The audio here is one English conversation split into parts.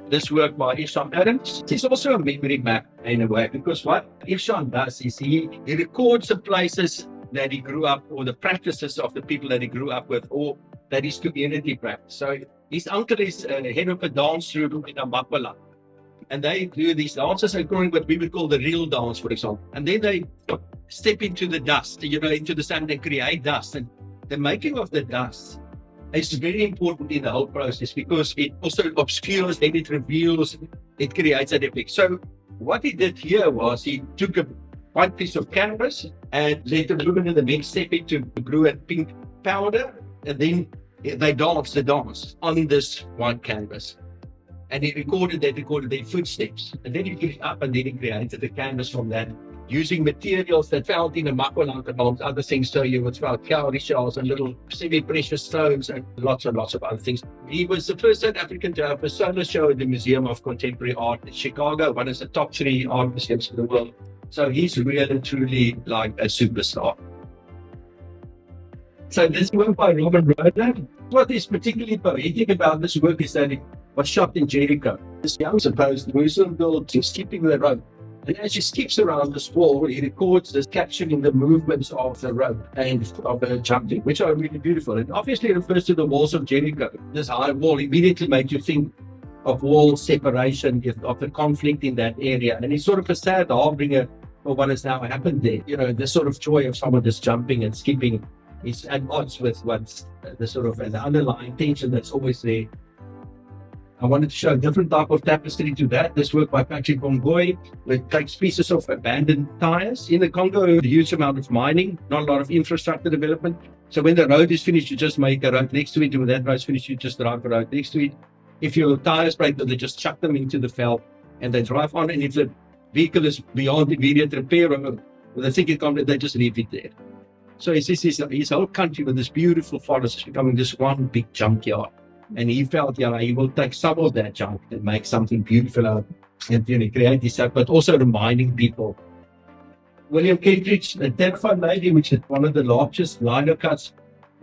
this work by Isham Adams. It's also a memory map in a way, because what Isham does is he records the places that he grew up, or the practices of the people that he grew up with, or that his community practice. So his uncle is head of a dance troupe in Amakwala, and they do these dances according to what we would call the real dance, for example. And then they step into the dust, into the sand and create dust. And the making of the dust is very important in the whole process, because it also obscures, then it reveals, it creates an effect. So what he did here was he took a white piece of canvas and let the women in the next step into blue and pink powder, and then they danced the dance on this white canvas. And he recorded their footsteps. And then he put it up, and then he created the canvas from that, using materials that found in the Makwaland, amongst other things. So you would found cowrie shells and little semi-precious stones and lots of other things. He was the first South African to have a solo show at the Museum of Contemporary Art in Chicago, one of the top 3 art museums in the world. So he's really and truly like a superstar. So this work by Robert Roder, what is particularly poetic about this work is that it was shot in Jericho. This young supposed Muslim girl is skipping the rope. And as she skips around this wall, he records this, capturing the movements of the rope and of her jumping, which are really beautiful. And obviously it refers to the walls of Jericho. This high wall immediately makes you think of wall separation, of the conflict in that area. And it's sort of a sad harbinger for what has now happened there. The sort of joy of someone just jumping and skipping is at odds with what's the sort of the underlying tension that's always there. I wanted to show a different type of tapestry to that. This work by Patrick Bongoy, which takes pieces of abandoned tires. In the Congo, a huge amount of mining, not a lot of infrastructure development. So when the road is finished, you just make a road next to it. And when that road is finished, you just drive a road next to it. If your tires break, they just chuck them into the veld and they drive on. And if the vehicle is beyond immediate repair, or they think it's complete, they just leave it there. So his whole country with this beautiful forest is becoming this one big junkyard. And he felt, he will take some of that junk and make something beautiful out and create this out, but also reminding people. William Kentridge, the Telephone Lady, which is one of the largest lino cuts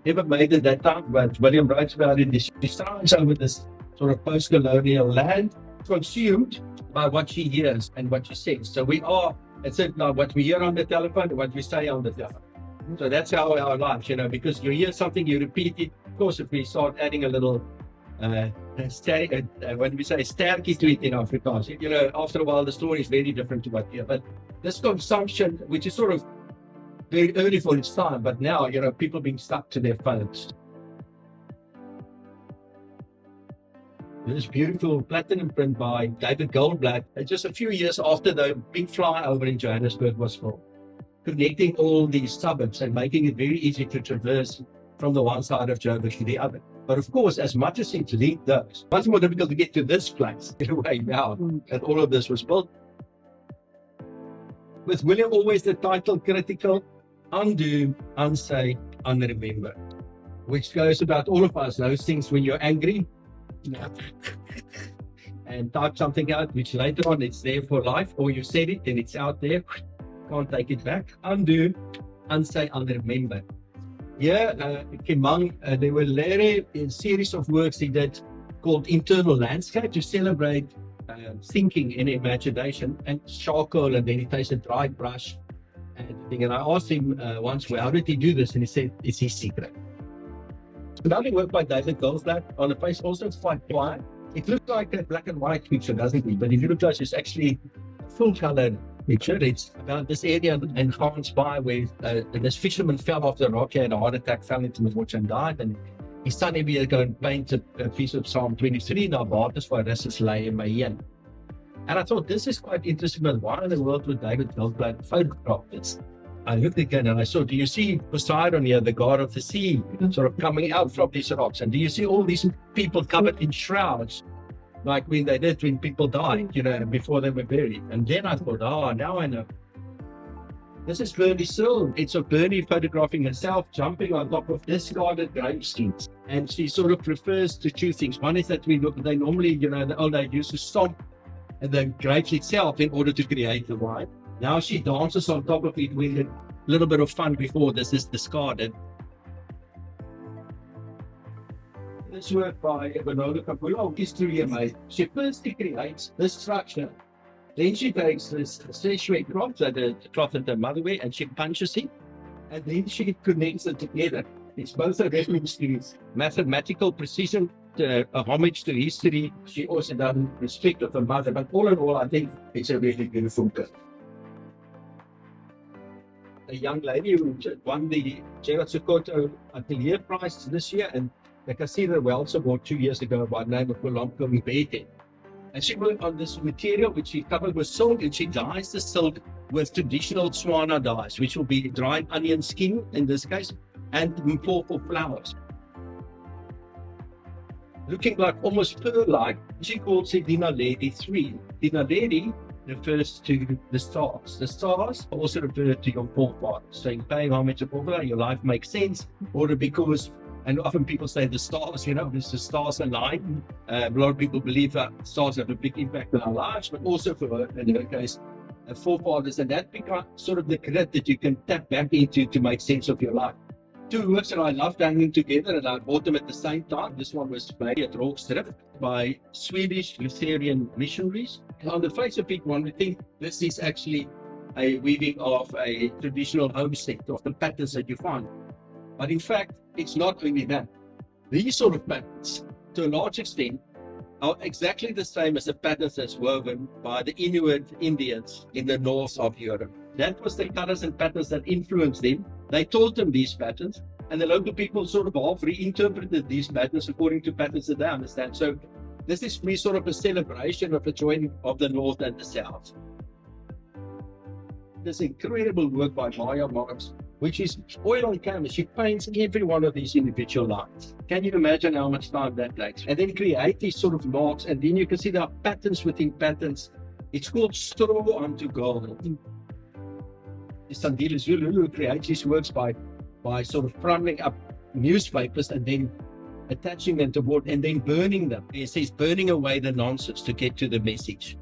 ever made at that time, but William writes about it. She strides over this sort of post-colonial land, consumed by what she hears and what she says. So it's like what we hear on the telephone and what we say on the telephone. So that's how our lives, because you hear something, you repeat it. Of course, if we start adding a little, when we say sterkie to it in Afrikaans, after a while the story is very different to what we hear. But this consumption, which is sort of very early for its time, but now, people being stuck to their phones. This beautiful platinum print by David Goldblatt, just a few years after the big flyover in Johannesburg was filmed, connecting all these suburbs and making it very easy to traverse from the one side of Joburg to the other. But of course, as much as it linked those, much more difficult to get to this place in a way now that all of this was built. With William, always the title critical, undo, unsay, unremember, which goes about all of us, those things when you're angry and type something out, which later on it's there for life, or you said it and it's out there, can't take it back. Undo, unsay, unremember. Yeah, Kimang, there were a series of works he did called Internal Landscape to celebrate thinking and imagination, and charcoal, and then he takes a dry brush and I asked him once, well, how did he do this? And he said, it's his secret. Another work by David Goldblatt on the face, also quite quiet. It looks like a black and white picture, doesn't it? But if you look close, it's actually a full color picture. It's about this area in Hans Bay where this fisherman fell off the rock, he had a heart attack, fell into the water and died. And his son every year go and paint a piece of Psalm 23 na waters waar rus is lê in my heen. And I thought this is quite interesting, but why in the world would David Goldblatt photograph this? I looked again and I saw, do you see Poseidon here, the god of the sea, sort of coming out from these rocks? And do you see all these people covered in shrouds, like when they did when people died, before they were buried? And then I thought, now I know. This is Bernie Sill. It's of Bernie photographing herself jumping on top of discarded gravestones. And she sort of refers to two things. One is that they normally, the old age used to stomp the grapes itself in order to create the wine. Now she dances on top of it with a little bit of fun before this is discarded. this work by Walkabout is truly amazing. She first creates this structure. Then she takes this statuary cloth, the cloth that the mother wear, and she punches it. And then she connects it together. It's both a reference to mathematical precision, a homage to history. She also done respect of the mother. But all in all, I think it's a really beautiful girl. A young lady who won the Gerard Sokoto Atelier Prize this year, and the Cassandra Wells Award 2 years ago by the name of Welgemeend. And she worked on this material which she covered with silk, and she dyes the silk with traditional Tswana dyes, which will be dried onion skin in this case, and purple flowers. Looking like almost pearl-like, she calls it Dinaledi 3. Dinaledi refers to the stars. The stars also refer to your forefathers. So in paying homage to forefather, your life makes sense, or because, and often people say the stars, there's the stars align. A lot of people believe that stars have a big impact on our lives, but also for, in her case, forefathers, and that becomes sort of the grid that you can tap back into to make sense of your life. Two works that I loved hanging together, and I bought them at the same time. This one was made at Rågsrift by Swedish Lutheran missionaries. On the face of it, one would think this is actually a weaving of a traditional homestead, of the patterns that you find. But in fact, it's not only that. These sort of patterns, to a large extent, are exactly the same as the patterns that's woven by the Inuit Indians in the north of Europe. That was the colors and patterns that influenced them. They taught them these patterns, and the local people sort of half reinterpreted these patterns according to patterns that they understand. So this is for me sort of a celebration of the joining of the north and the south. This incredible work by Maya Marks, which is oil on canvas. She paints every one of these individual lines. Can you imagine how much time that takes? And then create these sort of marks, and then you can see there are patterns within patterns. It's called straw onto gold. Sandile Zulu, who creates his works by sort of crumbling up newspapers and then attaching them to wood and then burning them. He says burning away the nonsense to get to the message.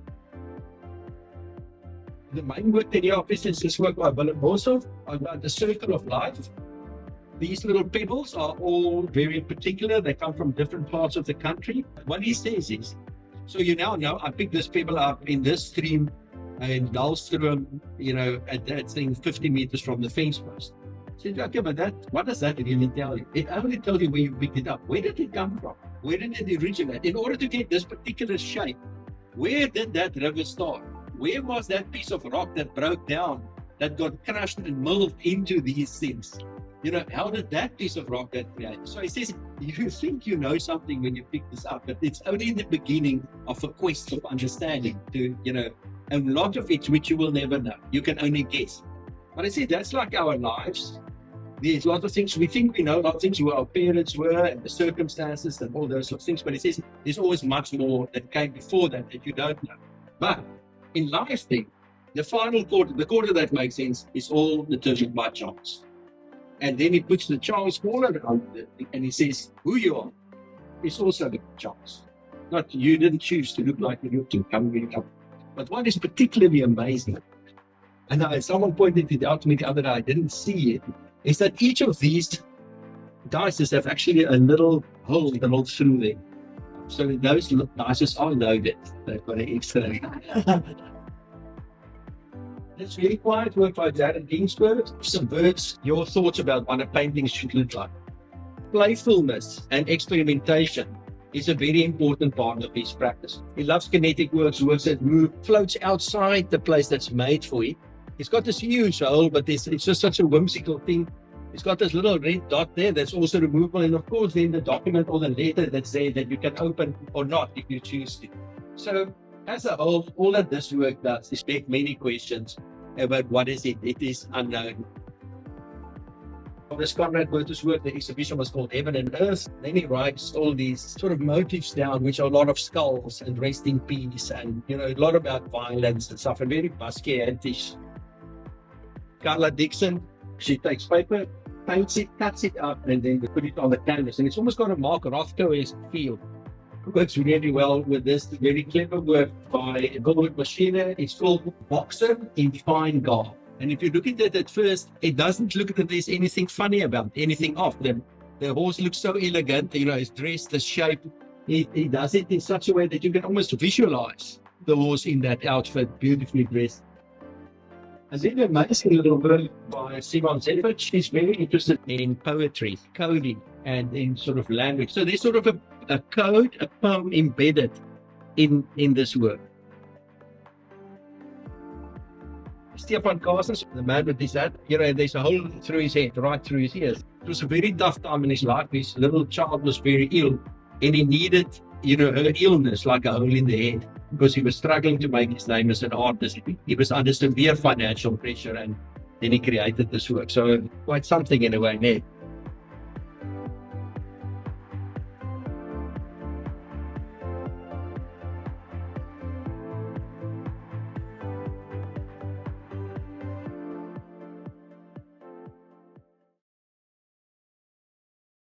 The main work that you have is this work by Willem Boshoff about the circle of life. These little pebbles are all very particular. They come from different parts of the country. What he says is, so you now know I picked this pebble up in this stream in Dalstroom, at that thing 50 meters from the fence post. I said, okay, but what does that really tell you? It only tells you where you picked it up. Where did it come from? Where did it originate? In order to get this particular shape, where did that river start? Where was that piece of rock that broke down, that got crushed and molded into these things? How did that piece of rock get created? So he says, you think you know something when you pick this up, but it's only the beginning of a quest of understanding to, a lot of it which you will never know. You can only guess. But I say that's like our lives. There's a lot of things we think we know, a lot of things who our parents were and the circumstances and all those sort of things. But it says there's always much more that came before that you don't know. But in life thing, the final quarter, the quarter that makes sense, is all determined by chance. And then he puts the chance corner around it, and he says, who you are is also the chance. Not you didn't choose to look like you look to coming up. But what is particularly amazing, and someone pointed it out to me the other day, I didn't see it, is that each of these dices have actually a little hole through them. So those dices are loaded. They've got an extra. It's really quiet work by Darren Ginsberg. Subverts your thoughts about what a painting should look like. Playfulness and experimentation is a very important part of his practice. He loves kinetic works that move, floats outside the place that's made for it. He's got this huge hole, but it's just such a whimsical thing. It's got this little red dot there that's also removable, and of course then the document or the letter that's there that you can open or not if you choose to. So as a whole, all that this work does is beg many questions about what is it. It is unknown. This Conrad Burt's work, the exhibition was called Heaven and Earth. Then he writes all these sort of motifs down, which are a lot of skulls and rest in peace, and a lot about violence and stuff, and very Basquiat-ish. Carla Dixon, she takes paper, paints it, cuts it up, and then put it on the canvas, and it's almost got a Mark Rothko-esque feel. It works really well with this very clever work by Gilbert Machine. It's called Boxer in Fine Garb. And if you look at it at first, it doesn't look that there's anything funny about it, anything off. The The horse looks so elegant, you know, he's dressed, the shape. He does it in such a way that you can almost visualize the horse in that outfit, beautifully dressed. And then an amazing little book by Simon Zeffert. She's very interested in poetry, coding, and in sort of language. So there's sort of a code, a poem embedded in this work. Stefan Carstens, the man with his head, you know, there's a hole through his head, right through his ears. It was a very tough time in his life. His little child was very ill, and he needed, you know, her illness like a hole in the head, because he was struggling to make his name as an artist. He was under severe financial pressure, and then he created this work. So quite something in a way there.